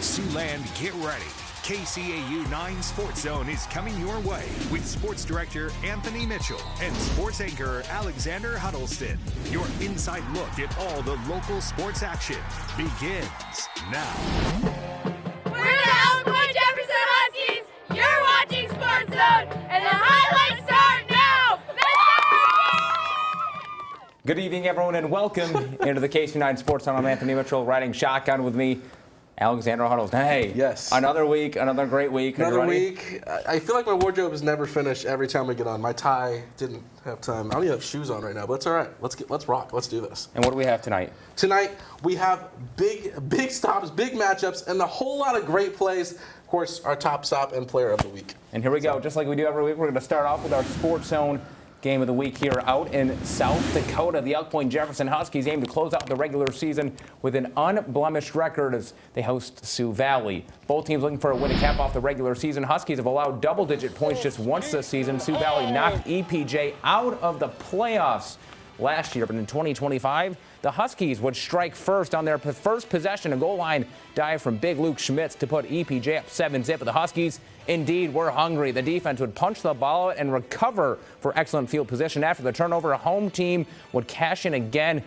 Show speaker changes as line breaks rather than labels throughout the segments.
Siouxland, get ready. KCAU 9 SportsZone is coming your way with sports director Anthony Mitchell and sports anchor Alexander Huddleston. Your inside look at all the local sports action begins now.
We're the Elmwood Jefferson Huskies. You're watching SportsZone, and the highlights start now.
Good evening, everyone, and welcome into the KC9 SportsZone. I'm Anthony Mitchell, riding shotgun with me, Alexander Huddleston. Hey,
yes.
Another week, another great week.
Another week. I feel like my wardrobe is never finished every time we get on. My tie didn't have time. I don't even have shoes on right now, but it's all right. Let's rock. Let's do this.
And what do we have tonight?
Tonight we have big stops, big matchups, and a whole lot of great plays. Of course, our top stop and player of the week.
And here we go. Just like we do every week, we're going to start off with our SportsZone game of the week here out in South Dakota. The Elk Point Jefferson Huskies aim to close out the regular season with an unblemished record as they host Sioux Valley. Both teams looking for a win to cap off the regular season. Huskies have allowed double-digit points just once this season. Sioux Valley knocked EPJ out of the playoffs last year, but in 2025, the Huskies would strike first on their first possession. A goal line dive from Big Luke Schmitz to put EPJ up 7-0. But the Huskies, indeed, were hungry. The defense would punch the ball out and recover for excellent field position. After the turnover, a home team would cash in again.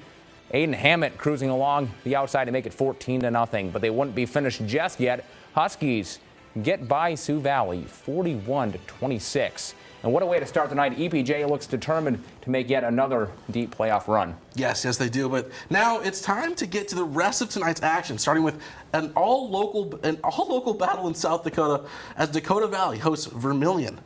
Aiden Hammett cruising along the outside to make it 14-0. But they wouldn't be finished just yet. Huskies get by Sioux Valley 41-26. And what a way to start the night. EPJ looks determined to make yet another deep playoff run.
Yes, they do. But now it's time to get to the rest of tonight's action, starting with an all-local battle in South Dakota as Dakota Valley hosts Vermilion.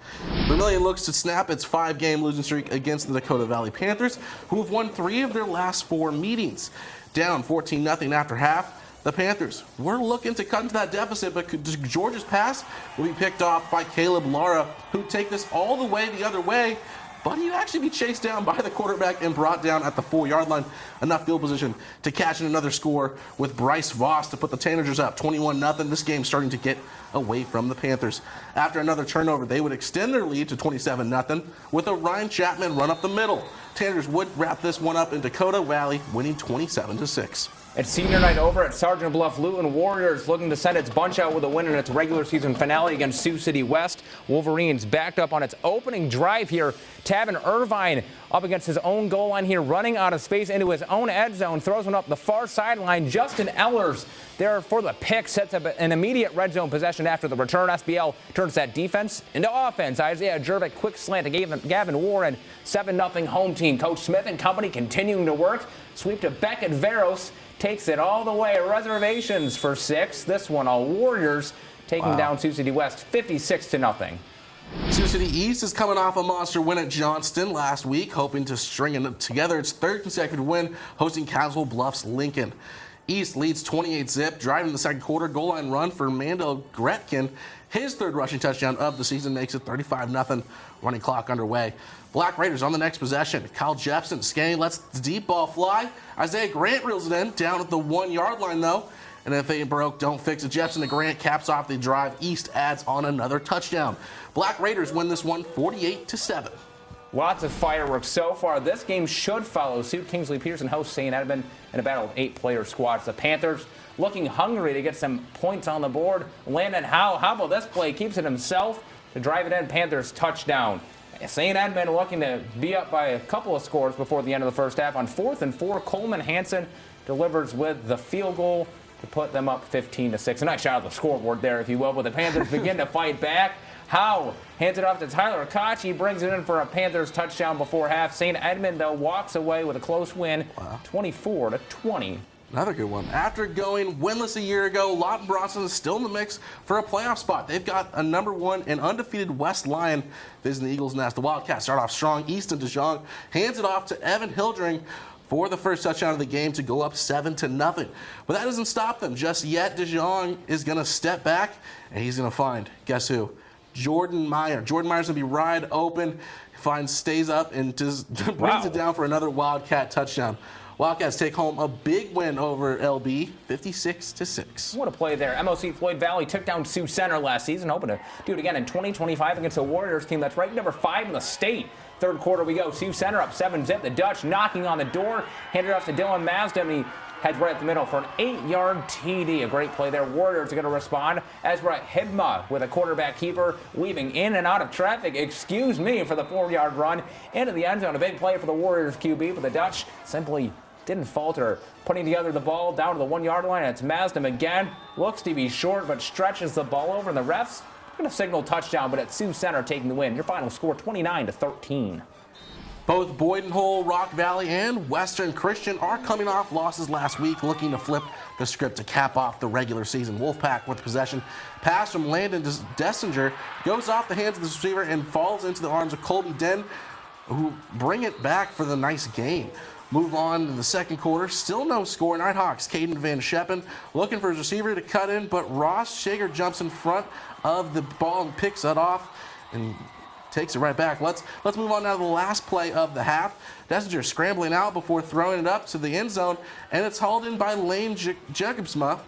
Vermilion looks to snap its 5-game losing streak against the Dakota Valley Panthers, who have won 3 of their last 4 meetings. Down 14-0 after half, the Panthers were looking to cut into that deficit, but Georgia's pass will be picked off by Caleb Lara, who take this all the way the other way, but he'd actually be chased down by the quarterback and brought down at the 4-yard line. Enough field position to catch in another score with Bryce Voss to put the Tannagers up 21-0. This game's starting to get away from the Panthers. After another turnover, they would extend their lead to 27-0 with a Ryan Chapman run up the middle. Tannagers would wrap this one up in Dakota Valley, winning 27-6.
It's senior night over at Sergeant Bluff. Luton Warriors looking to send its bunch out with a win in its regular season finale against Sioux City West. Wolverines backed up on its opening drive here. Tavin Irvine up against his own goal line here, running out of space into his own end zone, throws one up the far sideline. Justin Ellers there for the pick, sets up an immediate red zone possession after the return. SBL turns that defense into offense. Isaiah Jervik, quick slant to Gavin Warren, 7-0 home team. Coach Smith and company continuing to work. Sweep to Beckett Veros. Takes it all the way. Reservations for 6. This one, all Warriors taking down Sioux City West 56-0.
Sioux City East is coming off a monster win at Johnston last week, hoping to string together its 3rd consecutive win, hosting Castle Bluffs Lincoln. East leads 28-0, driving the second quarter. Goal line run for Mando Gretkin. His 3rd rushing touchdown of the season makes it 35-0. Running clock underway. Black Raiders on the next possession. Kyle Jepson scanning, lets the deep ball fly. Isaiah Grant reels it in, down at the 1-yard line though. And if they broke, don't fix it. Jepson to Grant caps off the drive. East adds on another touchdown. Black Raiders win this one 48-7.
Lots of fireworks so far. This game should follow suit. Kingsley Peterson hosts St. Edmund in a battle of 8-player squads. The Panthers looking hungry to get some points on the board. Landon Howe, how about this play? Keeps it himself to drive it in. Panthers touchdown. St. Edmund looking to be up by a couple of scores before the end of the first half. On 4th and 4, Coleman Hansen delivers with the field goal to put them up 15-6. A nice shot of the scoreboard there, if you will, but the Panthers begin to fight back. Howe hands it off to Tyler Akachi, brings it in for a Panthers touchdown before half. St. Edmund, though, walks away with a close win, 24-20.
Another good one. After going winless a year ago, Lawton Bronson is still in the mix for a playoff spot. They've got a #1 and undefeated West Lion visiting the Eagles' Nest. The Wildcats start off strong. Easton DeJong hands it off to Evan Hildring for the first touchdown of the game to go up 7-0. But that doesn't stop them just yet. DeJong is going to step back, and he's going to find, guess who? Jordan Meyer. Jordan Meyer's going to be wide open. Stays up and just brings it down for another Wildcat touchdown. Wildcats take home a big win over LB, 56-6.
What a play there. MOC Floyd Valley took down Sioux Center last season, hoping to do it again in 2025 against the Warriors team that's ranked number 5 in the state. Third quarter we go. Sioux Center up 7-0. The Dutch knocking on the door. Handed off to Dylan Mazda, and he heads right at the middle for an 8-yard TD. A great play there. Warriors are going to respond. Ezra Hibma with a quarterback keeper weaving in and out of traffic, excuse me, for the 4-yard run into the end zone. A big play for the Warriors QB, but the Dutch simply didn't falter. Putting together the ball down to the 1-yard line. It's Mazdam again. Looks to be short, but stretches the ball over, and the refs are going to signal touchdown, but it's Sioux Center taking the win. Your final score, 29-13.
Both Boyden Hull, Rock Valley, and Western Christian are coming off losses last week, looking to flip the script to cap off the regular season. Wolfpack with possession. Pass from Landon Dessinger goes off the hands of the receiver and falls into the arms of Colby Den, who bring it back for the nice gain. Move on to the second quarter. Still no score. Nighthawks, Caden Van Scheppen looking for his receiver to cut in, but Ross Shager jumps in front of the ball and picks it off and takes it right back. Let's move on now to the last play of the half. Dessinger scrambling out before throwing it up to the end zone, and it's hauled in by Lane Jacobsma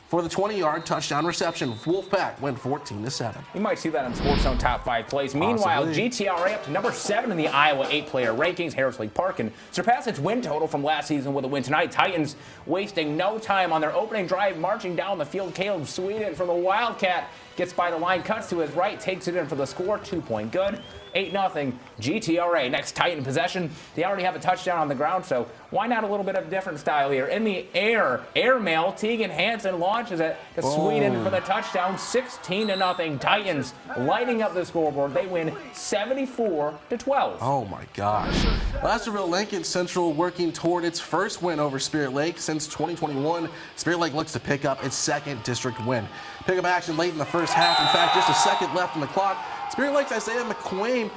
for the 20-yard touchdown reception. Wolfpack win 14-7.
You might see that on SportsZone top 5 plays. Meanwhile,
Possibly.
GTRA up to number 7 in the Iowa 8-player rankings. Harris Lake Park and surpassed its win total from last season with a win tonight. Titans wasting no time on their opening drive, marching down the field. Caleb Sweden from the Wildcat gets by the line, cuts to his right, takes it in for the score. 2-point good. 8-0 GTRA. Next Titan possession. They already have a touchdown on the ground, so why not a little bit of a different style here? In the airmail, Tegan Hansen launches it to Sweden for the touchdown. 16-0 Titans lighting up the scoreboard. They win 74-12.
Oh my gosh. Placerville Lincoln Central working toward its first win over Spirit Lake since 2021. Spirit Lake looks to pick up its second district win. Pickup action late in the first half. In fact, just a second left on the clock. Spirit Lake's Isaiah McQuain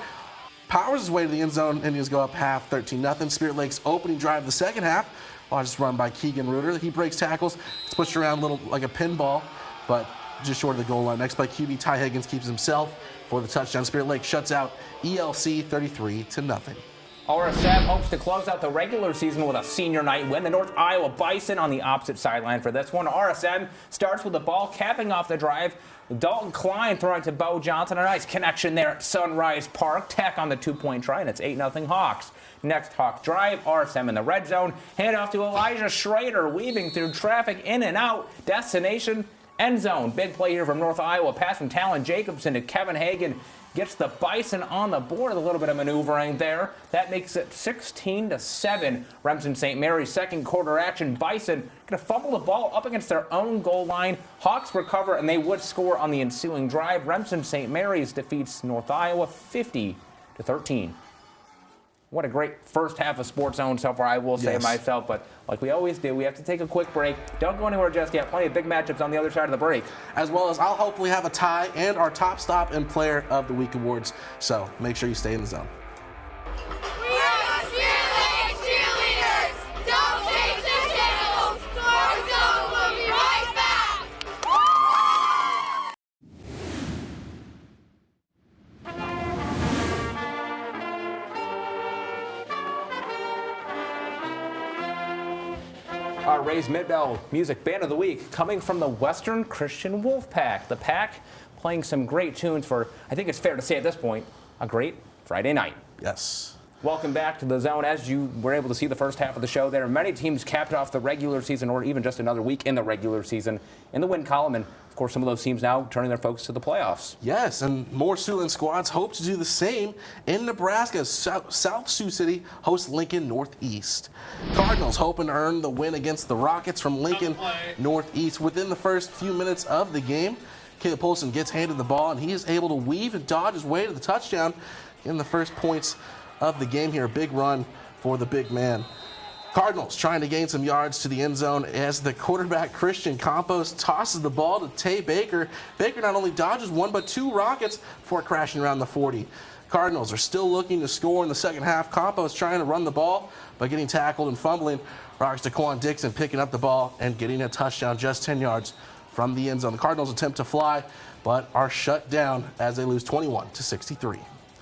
powers his way to the end zone. Indians go up half, 13-0. Spirit Lake's opening drive of the second half. Just run by Keegan Reuter. He breaks tackles. It's pushed around a little like a pinball, but just short of the goal line. Next play, QB Ty Higgins keeps himself for the touchdown. Spirit Lake shuts out ELC 33-0.
RSM hopes to close out the regular season with a senior night win. The North Iowa Bison on the opposite sideline for this one. RSM starts with the ball, capping off the drive. Dalton Klein throwing to Bo Johnson. A nice connection there at Sunrise Park. Tack on the 2-point try, and it's 8-0 Hawks. Next Hawk drive, RSM in the red zone. Hand off to Elijah Schrader, weaving through traffic in and out. Destination, end zone. Big play here from North Iowa. Pass from Talon Jacobson to Kevin Hagan. Gets the Bison on the board. A little bit of maneuvering there. That makes it 16-7. Remsen St. Mary's second quarter action. Bison going to fumble the ball up against their own goal line. Hawks recover, and they would score on the ensuing drive. Remsen St. Mary's defeats North Iowa 50-13. What a great first half of SportsZone so far, I will say myself. But like we always do, we have to take a quick break. Don't go anywhere just yet. Plenty of big matchups on the other side of the break.
As well as I'll hopefully have a tie and our top stop and player of the week awards. So make sure you stay in the zone.
We are the Spirit Lake cheerleaders. Don't change the channel. SportsZone will be right back.
Our Rays Mid-Bell Music Band of the Week coming from the Western Christian Wolfpack. The Pack playing some great tunes for, I think it's fair to say at this point, a great Friday night.
Yes.
Welcome back to the zone. As you were able to see the first half of the show, there are many teams capped off the regular season or even just another week in the regular season in the win column. And, of course, some of those teams now turning their focus to the playoffs.
Yes, and more Siouxland squads hope to do the same in Nebraska. South Sioux City hosts Lincoln Northeast. Cardinals hoping to earn the win against the Rockets from Lincoln Northeast within the first few minutes of the game. Caleb Polson gets handed the ball, and he is able to weave and dodge his way to the touchdown in the first points of the game here. A big run for the big man. Cardinals trying to gain some yards to the end zone as the quarterback Christian Campos tosses the ball to Tay Baker. Baker not only dodges one but two Rockets before crashing around the 40. Cardinals are still looking to score in the second half. Campos trying to run the ball but getting tackled and fumbling. Rockets Daquan Dixon picking up the ball and getting a touchdown just 10 yards from the end zone. The Cardinals attempt to fly but are shut down as they lose 21-63.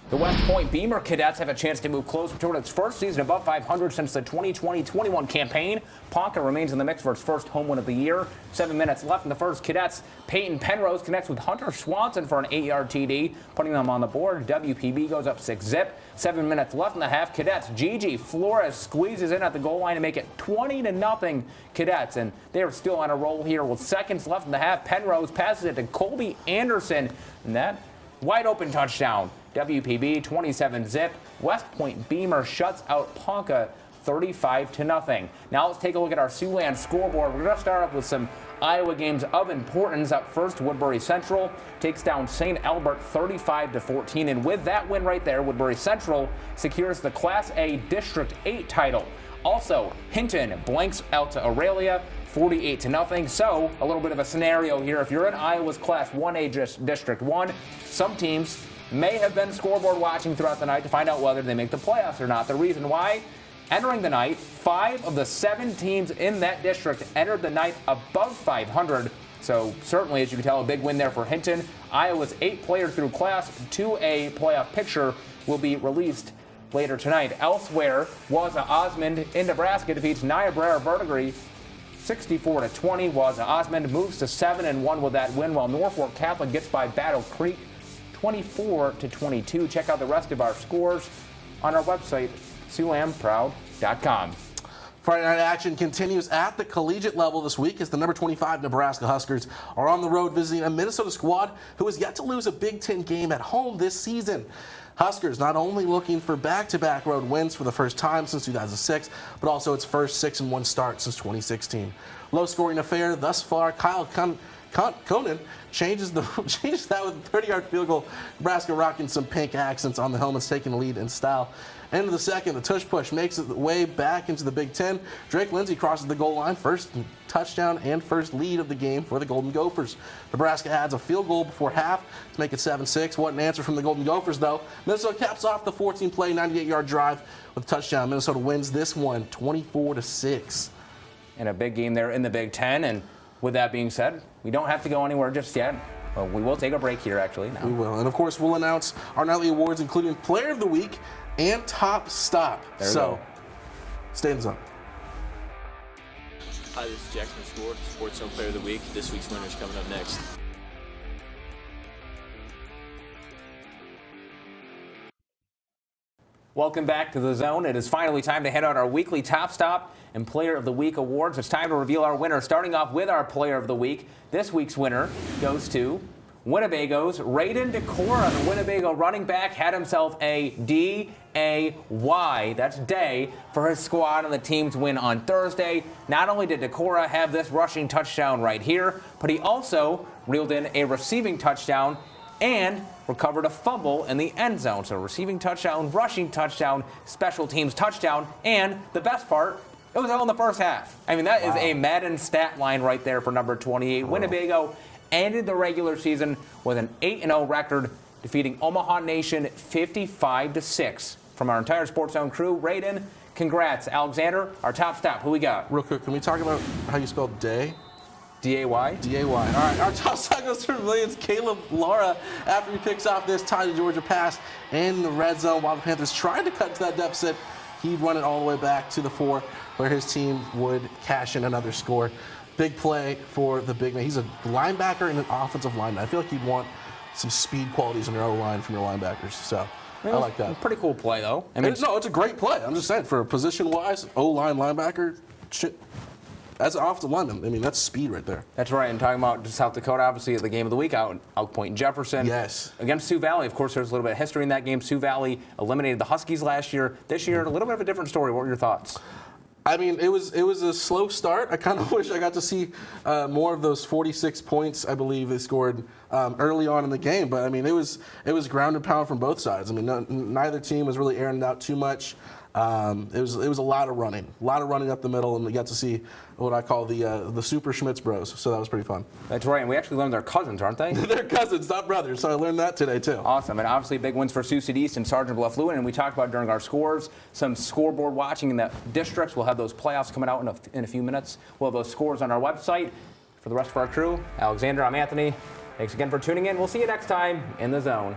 The West Point Beamer Cadets have a chance to move closer toward its first season above 500 since the 2020-21 campaign. Ponca remains in the mix for its first home win of the year. 7 minutes left in the first. Cadets Peyton Penrose connects with Hunter Swanson for an 8-yard TD, putting them on the board. WPB goes up 6-zip. 7 minutes left in the half. Cadets Gigi Flores squeezes in at the goal line to make it 20-0 Cadets, and they are still on a roll here with seconds left in the half. Penrose passes it to Colby Anderson, and that wide open touchdown. WPB 27-zip. West Point Beamer shuts out Ponca 35-0. Now let's take a look at our Siouxland scoreboard. We're going to start off with some Iowa games of importance. Up first, Woodbury Central takes down St. Albert 35-14. And with that win right there, Woodbury Central secures the Class A District 8 title. Also, Hinton blanks out to Aurelia 48-0. So a little bit of a scenario here. If you're in Iowa's Class 1A District 1, some teams may have been scoreboard watching throughout the night to find out whether they make the playoffs or not. The reason why, entering the night, 5 of the 7 teams in that district entered the night above 500. So certainly, as you can tell, a big win there for Hinton. Iowa's 8 players through Class 2A playoff picture will be released later tonight. Elsewhere, Waza Osmond in Nebraska defeats Niobrara Verdigris 64-20. Waza Osmond moves to 7-1 with that win, while Norfolk Catholic gets by Battle Creek 24-22. Check out the rest of our scores on our website, SiouxlandProud.com.
Friday night action continues at the collegiate level this week as the number 25 Nebraska Huskers are on the road visiting a Minnesota squad who has yet to lose a Big Ten game at home this season. Huskers not only looking for back-to-back road wins for the first time since 2006, but also its first 6-1 start since 2016. Low-scoring affair thus far. Kyle Conan changes that with a 30-yard field goal. Nebraska rocking some pink accents on the helmets, taking the lead in style. End of the second, the tush-push makes its way back into the Big Ten. Drake Lindsey crosses the goal line, first touchdown and first lead of the game for the Golden Gophers. Nebraska adds a field goal before half to make it 7-6. Wasn't an answer from the Golden Gophers, though. Minnesota caps off the 14-play, 98-yard drive with a touchdown. Minnesota wins this one 24-6.
And a big game there in the Big Ten. And with that being said, we don't have to go anywhere just yet. Well, we will take a break here, actually. Now.
We will. And, of course, we'll announce our nightly awards, including Player of the Week and Top Stop. So, stay in the zone.
Hi, this is Jackson Score, SportsZone Player of the Week. This week's winner is coming up next.
Welcome back to the Zone. It is finally time to hand out our weekly Top Stop and Player of the Week awards. It's time to reveal our winner, starting off with our Player of the Week. This week's winner goes to Winnebago's Raiden Decora. The Winnebago running back had himself a D-A-Y, that's day, for his squad on the team's win on Thursday. Not only did Decora have this rushing touchdown right here, but he also reeled in a receiving touchdown and recovered a fumble in the end zone. So receiving touchdown, rushing touchdown, special teams touchdown, and the best part, it was all in the first half. I mean, that is a Madden stat line right there for number 28. Winnebago ended the regular season with an 8-0 record, defeating Omaha Nation 55-6. From our entire SportsZone crew, Raiden, congrats. Alexander, our top stop, who we got?
Real quick, can we talk about how you spell day?
D-A-Y?
D-A-Y. All right, our top stop goes to Vermillion's Caleb Lara after he picks off this tie to Georgia pass in the red zone while the Panthers tried to cut to that deficit. He'd run it all the way back to the 4 where his team would cash in another score. Big play for the big man. He's a linebacker and an offensive lineman. I feel like you'd want some speed qualities in your O-line from your linebackers. So I like that.
Pretty cool play, though. I mean,
no, it's a great play. I'm just saying, for position-wise, O-line linebacker, shit. As an offensive lineman, I mean, that's speed right there.
That's right. And talking about South Dakota, obviously, at the game of the week out in Elk Point and Jefferson.
Yes.
Against Sioux Valley. Of course, there's a little bit of history in that game. Sioux Valley eliminated the Huskies last year. This year, a little bit of a different story. What were your thoughts?
I mean, it was a slow start. I kind of wish I got to see more of those 46 points, I believe, they scored early on in the game. But, I mean, it was ground and pound from both sides. I mean, neither team was really airing it out too much. It was a lot of running up the middle, and we got to see what I call the Super Schmitz Bros. So that was pretty fun.
That's right, and we actually learned they're cousins, aren't they?
They're cousins, not brothers. So I learned that today too.
Awesome, and obviously big wins for Sioux City East and Sergeant Bluff Lewin. And we talked about during our scores some scoreboard watching in the districts. We'll have those playoffs coming out in a few minutes. We'll have those scores on our website. For the rest of our crew, Alexander, I'm Anthony. Thanks again for tuning in. We'll see you next time in the Zone.